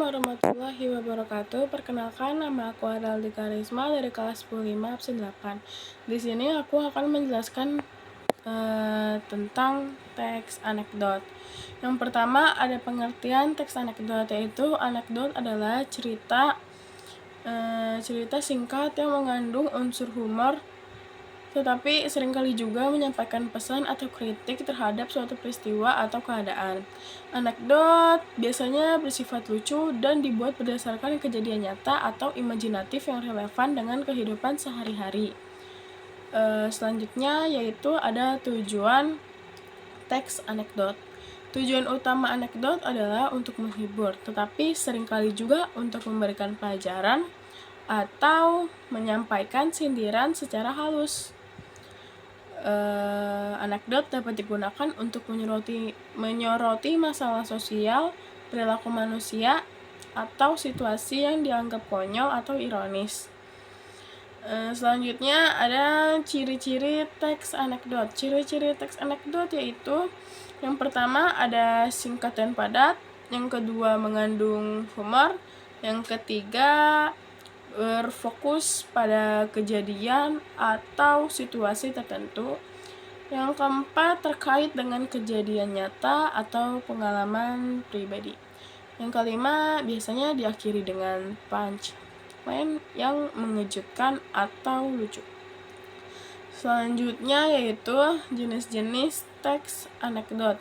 warahmatullahi wabarakatuh. Perkenalkan, nama aku Adaldika Risma dari kelas 10 absen 8. Di sini aku akan menjelaskan tentang teks anekdot. Yang pertama ada pengertian teks anekdot, yaitu anekdot adalah cerita singkat yang mengandung unsur humor, tetapi seringkali juga menyampaikan pesan atau kritik terhadap suatu peristiwa atau keadaan. Anekdot biasanya bersifat lucu dan dibuat berdasarkan kejadian nyata atau imajinatif yang relevan dengan kehidupan sehari-hari. Selanjutnya yaitu ada tujuan teks anekdot. Tujuan utama anekdot adalah untuk menghibur, tetapi seringkali juga untuk memberikan pelajaran atau menyampaikan sindiran secara halus. Anekdot dapat digunakan untuk menyoroti masalah sosial, perilaku manusia, atau situasi yang dianggap konyol atau ironis. Selanjutnya ada ciri-ciri teks anekdot. Ciri-ciri teks anekdot yaitu yang pertama ada singkat dan padat, yang kedua mengandung humor, yang ketiga berfokus pada kejadian atau situasi tertentu, yang keempat terkait dengan kejadian nyata atau pengalaman pribadi, yang kelima biasanya diakhiri dengan punchline yang mengejutkan atau lucu. Selanjutnya yaitu jenis-jenis teks anekdot.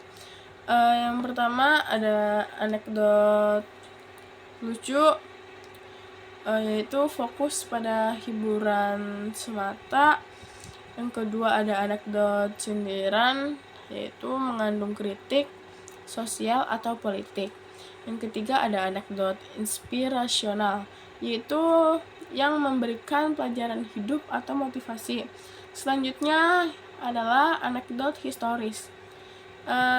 Yang pertama ada anekdot lucu, yaitu fokus pada hiburan semata. Yang kedua ada anekdot sindiran, yaitu mengandung kritik sosial atau politik. Yang ketiga ada anekdot inspirasional, yaitu yang memberikan pelajaran hidup atau motivasi. Selanjutnya adalah anekdot historis,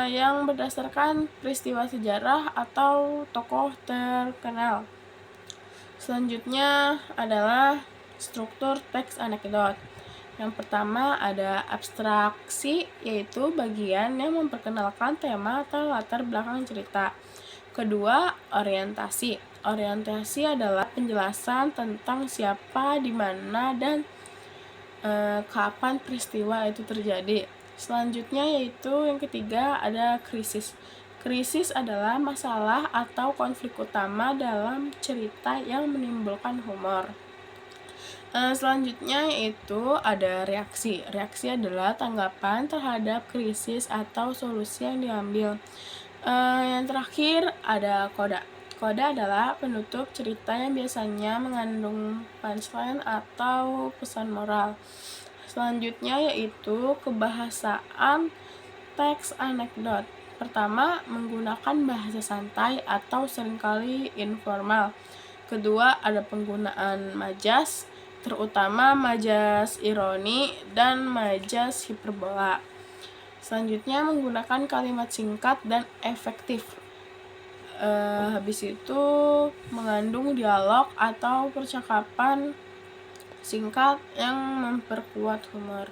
yang berdasarkan peristiwa sejarah atau tokoh terkenal. Selanjutnya adalah struktur teks anekdot. Yang pertama ada abstraksi, yaitu bagian yang memperkenalkan tema atau latar belakang cerita. Kedua, orientasi. Orientasi adalah penjelasan tentang siapa, di mana, dan kapan peristiwa itu terjadi. Selanjutnya yaitu yang ketiga ada krisis. Krisis adalah masalah atau konflik utama dalam cerita yang menimbulkan humor. Selanjutnya yaitu ada reaksi. Reaksi adalah tanggapan terhadap krisis atau solusi yang diambil. Yang terakhir ada koda. Koda adalah penutup cerita yang biasanya mengandung punchline atau pesan moral. Selanjutnya yaitu kebahasaan teks anekdot. Pertama, menggunakan bahasa santai atau seringkali informal. Kedua, ada penggunaan majas, terutama majas ironi dan majas hiperbola. Selanjutnya, menggunakan kalimat singkat dan efektif. Habis itu, mengandung dialog atau percakapan singkat yang memperkuat humor.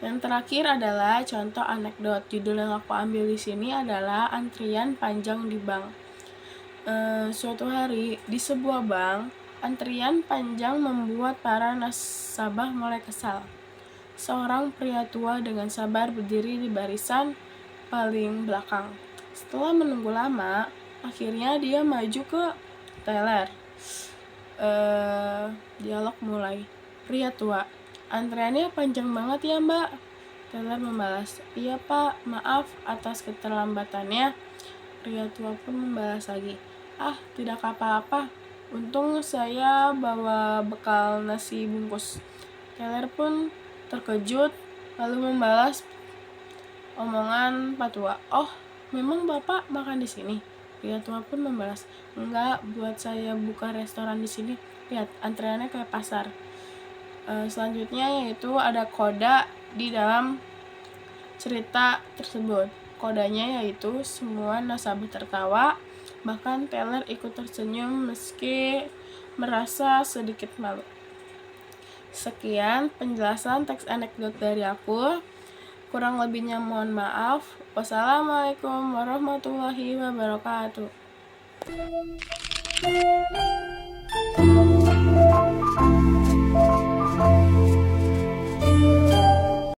Yang terakhir adalah contoh anekdot. Judul yang aku ambil di sini adalah antrian panjang di bank. Suatu hari di sebuah bank, antrian panjang membuat para nasabah mulai kesal. Seorang pria tua dengan sabar berdiri di barisan paling belakang. Setelah menunggu lama, akhirnya dia maju ke teller. Dialog mulai. Pria tua, antreannya panjang banget ya mbak. Teller membalas, iya pak, maaf atas keterlambatannya. Pria tua pun membalas lagi, tidak apa-apa, untung saya bawa bekal nasi bungkus. Teller pun terkejut lalu membalas omongan pak tua, oh memang bapak makan di sini? Pria tua pun membalas, enggak, buat saya buka restoran di sini. Lihat antreannya kayak pasar. Selanjutnya yaitu ada koda di dalam cerita tersebut. Kodanya yaitu semua nasabah tertawa, bahkan teller ikut tersenyum meski merasa sedikit malu. Sekian penjelasan teks anekdot dari aku. Kurang lebihnya mohon maaf. Wassalamualaikum warahmatullahi wabarakatuh.